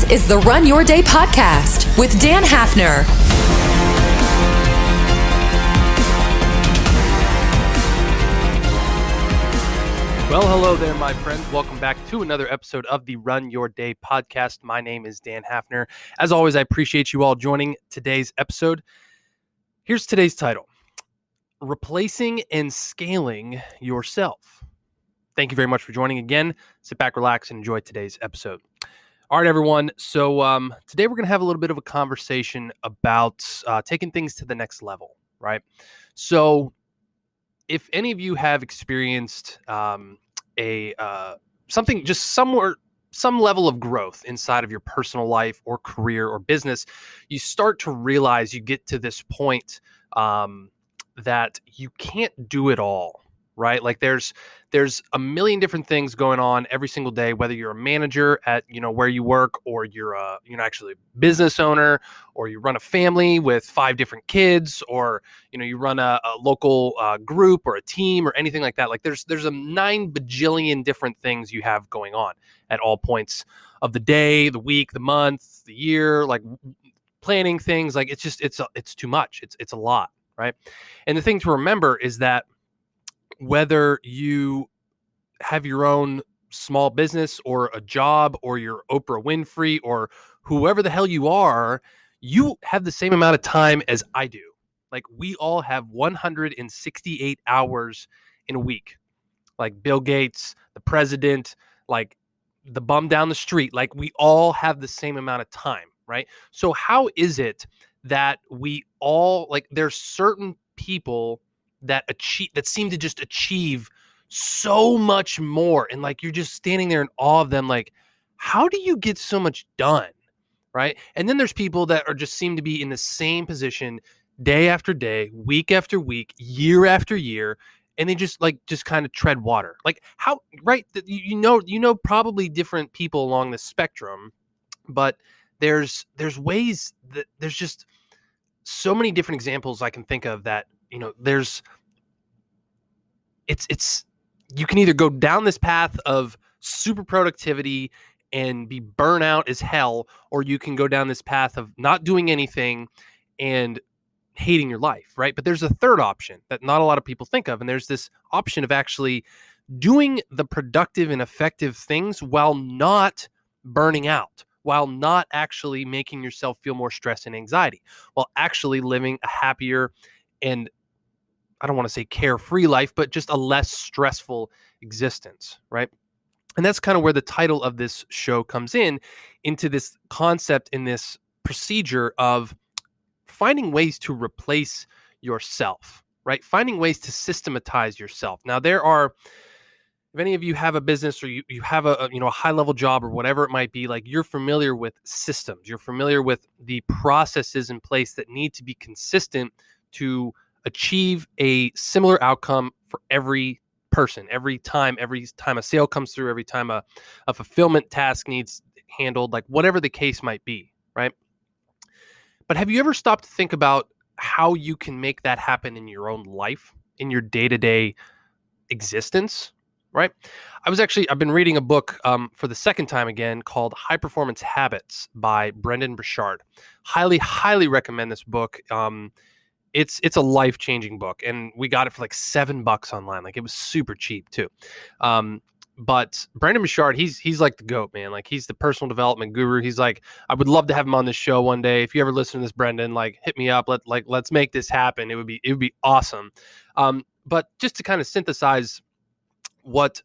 This is the Run Your Day podcast with Dan Hafner. Well, hello there, my friends. Welcome back to another episode of the Run Your Day podcast. My name is Dan Hafner. As always, I appreciate you all joining today's episode. Here's today's title: Replacing and Scaling Yourself. Thank you very much for joining again. Sit back, relax, and enjoy today's episode. All right, everyone. So today we're going to have a little bit of a conversation about taking things to the next level, right? So if any of you have experienced something just somewhere, some level of growth inside of your personal life or career or business, you start to realize you get to this point that you can't do it all, right? Like there's a million different things going on every single day, whether you're a manager at, where you work, or you're actually a business owner, or you run a family with 5 different kids, or, you run a local group or a team or anything like that. Like there's a 9 bajillion different things you have going on at all points of the day, the week, the month, the year, like planning things. Like it's too much. It's a lot, right? And the thing to remember is that whether you have your own small business or a job, or you're Oprah Winfrey or whoever the hell you are, you have the same amount of time as I do. Like we all have 168 hours in a week. Like Bill Gates, the president, like the bum down the street, like we all have the same amount of time, right? So how is it that we all, like there's certain people that seem to just achieve so much more, and like you're just standing there in awe of them, like how do you get so much done, right? And then there's people that are just seem to be in the same position day after day, week after week, year after year, and they just kind of tread water. Like how, right? You know probably different people along the spectrum, but there's ways that there's just so many different examples I can think of that it's you can either go down this path of super productivity and be burnout as hell, or you can go down this path of not doing anything and hating your life, right? But there's a third option that not a lot of people think of, and there's this option of actually doing the productive and effective things while not burning out, while not actually making yourself feel more stress and anxiety, while actually living a happier and, I don't want to say carefree life, but just a less stressful existence, right? And that's kind of where the title of this show comes into this concept, in this procedure of finding ways to replace yourself, right? Finding ways to systematize yourself. Now, if any of you have a business, or you have a high level job or whatever it might be, like you're familiar with systems, you're familiar with the processes in place that need to be consistent to achieve a similar outcome for every person, every time a sale comes through, every time a fulfillment task needs handled, like whatever the case might be, right? But have you ever stopped to think about how you can make that happen in your own life, in your day-to-day existence, right? I've been reading a book for the second time again called High Performance Habits by Brendon Burchard. Highly, highly recommend this book. It's a life-changing book, and we got it for like $7 online. Like it was super cheap too. But Brendon Burchard, he's like the GOAT, man. Like he's the personal development guru. He's like, I would love to have him on this show one day. If you ever listen to this, Brendon, like hit me up. Let's make this happen. It would be awesome. But just to kind of synthesize what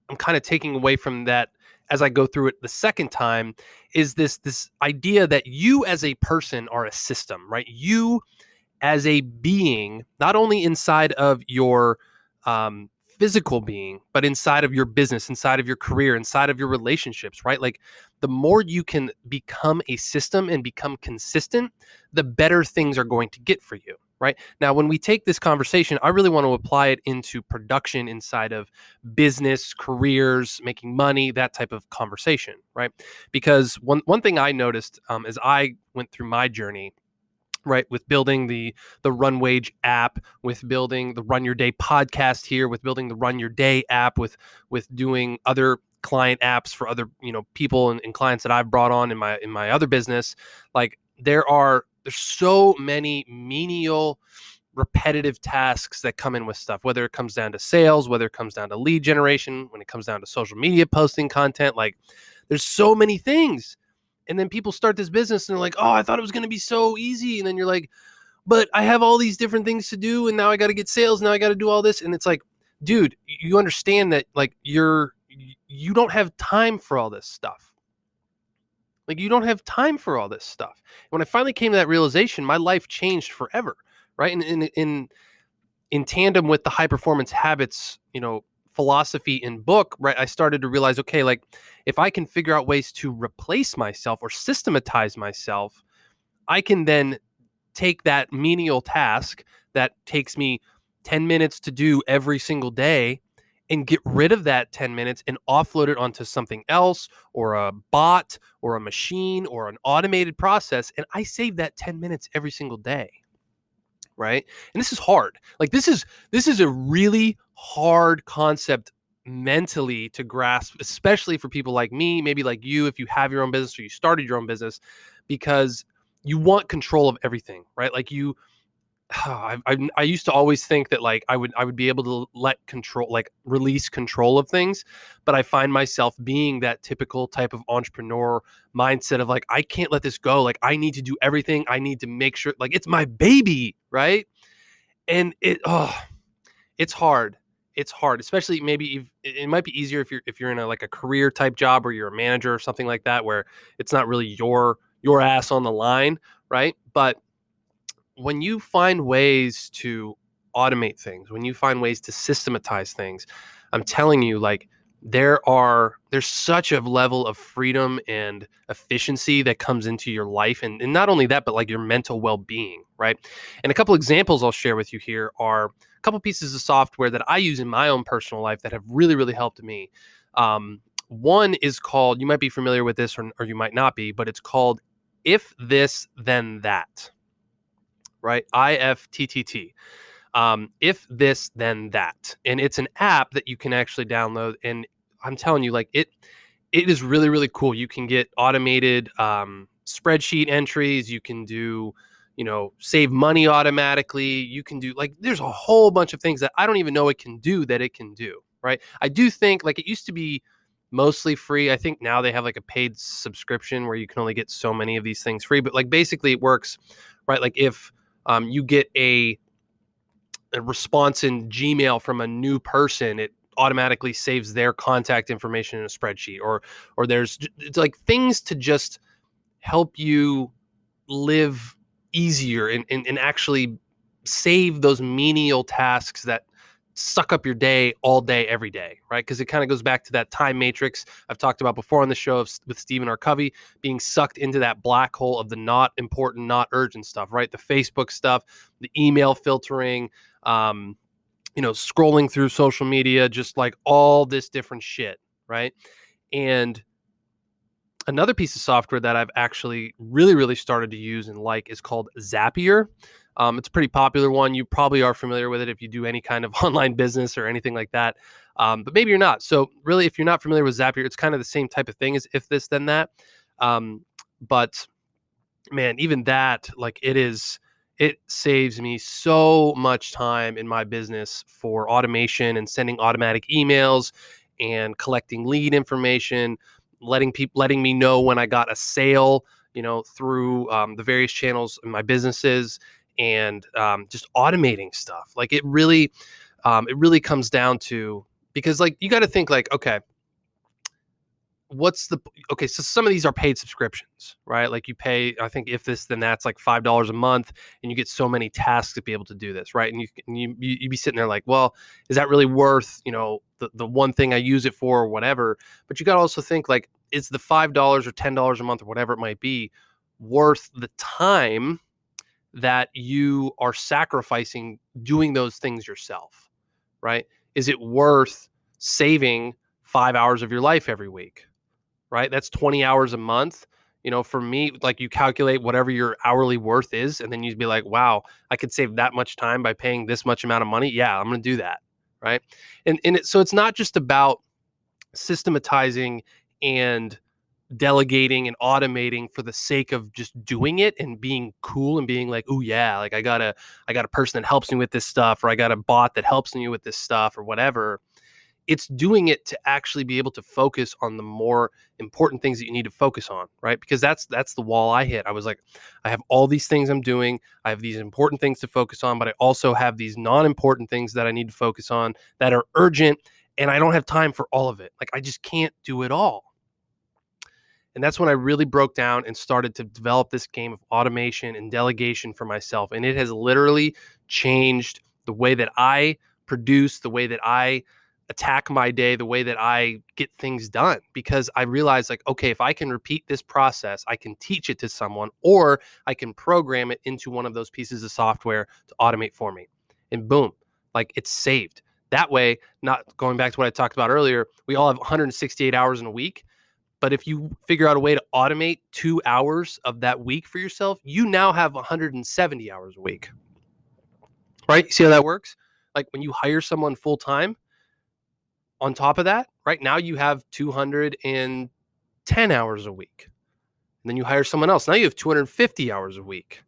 I'm kind of taking away from that as I go through it the second time is this idea that you as a person are a system, right? You as a being, not only inside of your physical being, but inside of your business, inside of your career, inside of your relationships, right? Like the more you can become a system and become consistent, the better things are going to get for you, right? Now, when we take this conversation, I really want to apply it into production inside of business, careers, making money, that type of conversation, right? Because one thing I noticed as I went through my journey, right, with building the Run Wage app, with building the Run Your Day podcast here, with building the Run Your Day app, with doing other client apps for other, people and clients that I've brought on in my other business. Like there's so many menial repetitive tasks that come in with stuff, whether it comes down to sales, whether it comes down to lead generation, when it comes down to social media posting content. Like there's so many things. And then people start this business and they're like, oh, I thought it was going to be so easy. And then you're like, but I have all these different things to do. And now I got to get sales. Now I got to do all this. And it's like, dude, you understand that like you don't have time for all this stuff. Like you don't have time for all this stuff. When I finally came to that realization, my life changed forever. Right. And in tandem with the high performance habits, philosophy and book, right, I started to realize, okay, like if I can figure out ways to replace myself or systematize myself, I can then take that menial task that takes me 10 minutes to do every single day and get rid of that 10 minutes and offload it onto something else or a bot or a machine or an automated process. And I save that 10 minutes every single day. Right. And this is hard. Like this is a really hard concept mentally to grasp, especially for people like me, maybe like you, if you have your own business or you started your own business, because you want control of everything, right? Like I used to always think that like I would be able to release control of things, but I find myself being that typical type of entrepreneur mindset of like, I can't let this go. Like I need to do everything. I need to make sure like it's my baby. Right. And it's hard. It's hard, especially maybe it might be easier if you're in a career type job or you're a manager or something like that, where it's not really your ass on the line. Right. But when you find ways to automate things, when you find ways to systematize things, I'm telling you, like there's such a level of freedom and efficiency that comes into your life. And not only that, but like your mental well-being, right? And a couple examples I'll share with you here are a couple pieces of software that I use in my own personal life that have really, really helped me. One is called, you might be familiar with this or you might not be, but it's called If This Then That. Right? IFTTT. If This Then That. And it's an app that you can actually download. And I'm telling you, like it is really, really cool. You can get automated spreadsheet entries. You can do, save money automatically. You can do there's a whole bunch of things that I don't even know it can do that it can do. Right? I do think like it used to be mostly free. I think now they have like a paid subscription where you can only get so many of these things free. But like basically it works, right? Like if you get a response in Gmail from a new person, it automatically saves their contact information in a spreadsheet, or it's like things to just help you live easier and actually save those menial tasks that suck up your day all day, every day, right? Because it kind of goes back to that time matrix I've talked about before on the show with Stephen R. Covey, being sucked into that black hole of the not important, not urgent stuff, right? The Facebook stuff, the email filtering, scrolling through social media, just like all this different shit, right? And another piece of software that I've actually really, really started to use and like is called Zapier. It's a pretty popular one. You probably are familiar with it if you do any kind of online business or anything like that. But maybe you're not. So really, if you're not familiar with Zapier, it's kind of the same type of thing as If This Then That. But man, even that, like it saves me so much time in my business for automation and sending automatic emails and collecting lead information, letting me know when I got a sale, through the various channels in my businesses, and just automating stuff. Like it really comes down to, because like you got to think like, okay, so some of these are paid subscriptions, right? Like you pay, I think If This Then That's like $5 a month, and you get so many tasks to be able to do this, right? And you be sitting there like, well, is that really worth, the one thing I use it for or whatever? But you got to also think like, is the $5 or $10 a month or whatever it might be worth the time that you are sacrificing doing those things yourself, right? Is it worth saving 5 hours of your life every week? Right? That's 20 hours a month. For me, like you calculate whatever your hourly worth is, and then you'd be like, wow, I could save that much time by paying this much amount of money. Yeah, I'm going to do that. Right. So it's not just about systematizing and delegating and automating for the sake of just doing it and being cool and being like, oh yeah, like I got a person that helps me with this stuff, or I got a bot that helps me with this stuff, or whatever. It's doing it to actually be able to focus on the more important things that you need to focus on, right? Because that's the wall I hit. I was like, I have all these things I'm doing. I have these important things to focus on, but I also have these non-important things that I need to focus on that are urgent, and I don't have time for all of it. Like I just can't do it all. And that's when I really broke down and started to develop this game of automation and delegation for myself. And it has literally changed the way that I produce, the way that I attack my day, the way that I get things done. Because I realized, like, okay, if I can repeat this process, I can teach it to someone, or I can program it into one of those pieces of software to automate for me. And boom, like it's saved. That way, not going back to what I talked about earlier, we all have 168 hours in a week. But if you figure out a way to automate 2 hours of that week for yourself, you now have 170 hours a week, right? You see how that works? Like when you hire someone full time, on top of that, right now you have 210 hours a week. And then you hire someone else. Now you have 250 hours a week,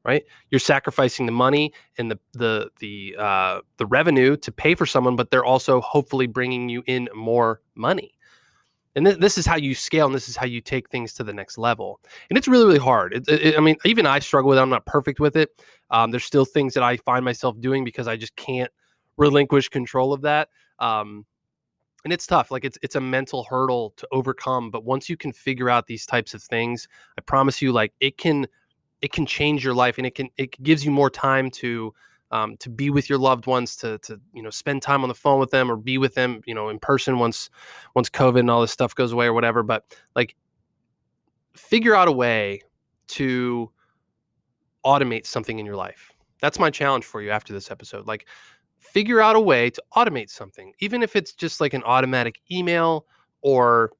right? You're sacrificing the money and the revenue to pay for someone, but they're also hopefully bringing you in more money. And this is how you scale, and this is how you take things to the next level. And it's really, really hard. I mean, even I struggle with it. I'm not perfect with it. There's still things that I find myself doing because I just can't relinquish control of that. And it's tough. Like it's a mental hurdle to overcome. But once you can figure out these types of things, I promise you, like it can change your life, and it gives you more time to be with your loved ones, to spend time on the phone with them, or be with them, in person once COVID and all this stuff goes away or whatever. But like, figure out a way to automate something in your life. That's my challenge for you after this episode. Like, figure out a way to automate something, even if it's just like an automatic email, or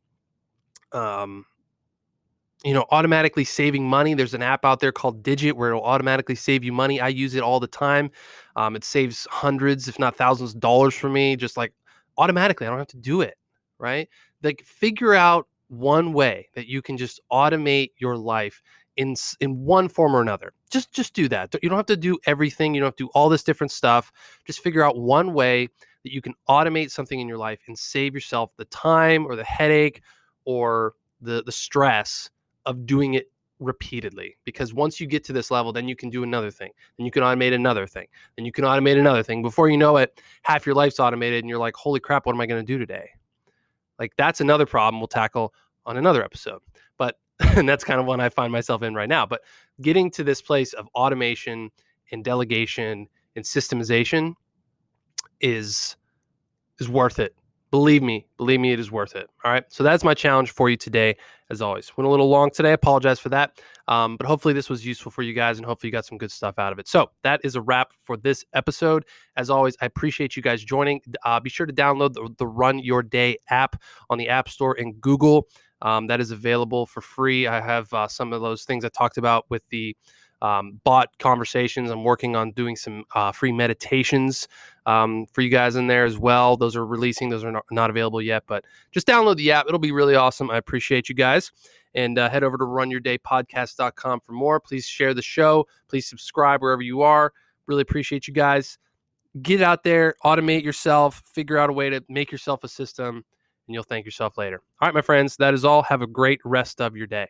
automatically saving money. There's an app out there called Digit where it'll automatically save you money. I use it all the time. It saves hundreds, if not thousands of dollars for me, just like automatically. I don't have to do it, right? Like, figure out one way that you can just automate your life in one form or another. Just do that. You don't have to do everything. You don't have to do all this different stuff. Just figure out one way that you can automate something in your life and save yourself the time or the headache or the stress of doing it repeatedly. Because once you get to this level, then you can do another thing, then you can automate another thing, then you can automate another thing. Before you know it, half your life's automated, and you're like, holy crap, what am I going to do today? Like, that's another problem we'll tackle on another episode. But and that's kind of one I find myself in right now. But getting to this place of automation and delegation and systemization is worth it. Believe me, it is worth it. All right. So that's my challenge for you today. As always, went a little long today. I apologize for that. But hopefully this was useful for you guys, and hopefully you got some good stuff out of it. So that is a wrap for this episode. As always, I appreciate you guys joining. Be sure to download the Run Your Day app on the App Store and Google. That is available for free. I have some of those things I talked about with the bot conversations. I'm working on doing some free meditations for you guys in there as well. Those are releasing. Those are not available yet, but just download the app. It'll be really awesome. I appreciate you guys. And head over to runyourdaypodcast.com for more. Please share the show. Please subscribe wherever you are. Really appreciate you guys. Get out there, automate yourself, figure out a way to make yourself a system, and you'll thank yourself later. All right, my friends, that is all. Have a great rest of your day.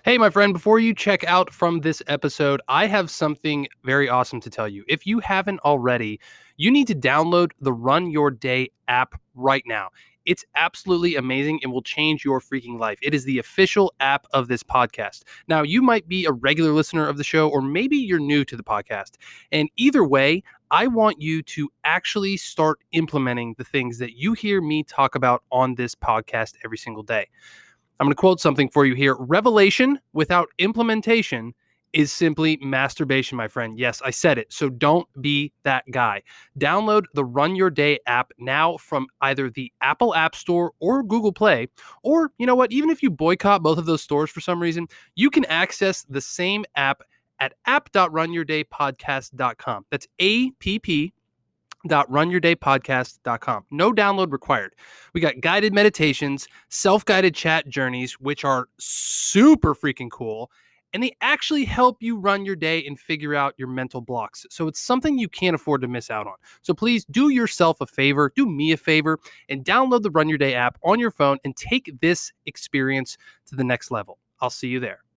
Hey, my friend, before you check out from this episode, I have something very awesome to tell you. If you haven't already, you need to download the Run Your Day app right now. It's absolutely amazing and will change your freaking life. It is the official app of this podcast. Now, you might be a regular listener of the show, or maybe you're new to the podcast. And either way, I want you to actually start implementing the things that you hear me talk about on this podcast every single day. I'm going to quote something for you here. Revelation without implementation is simply masturbation, my friend. Yes, I said it. So don't be that guy. Download the Run Your Day app now from either the Apple App Store or Google Play. Or, you know what? Even if you boycott both of those stores for some reason, you can access the same app at app.runyourdaypodcast.com. That's www.runyourdaypodcast.com. No download required. We got guided meditations, self-guided chat journeys, which are super freaking cool. And they actually help you run your day and figure out your mental blocks. So it's something you can't afford to miss out on. So please do yourself a favor, do me a favor, and download the Run Your Day app on your phone and take this experience to the next level. I'll see you there.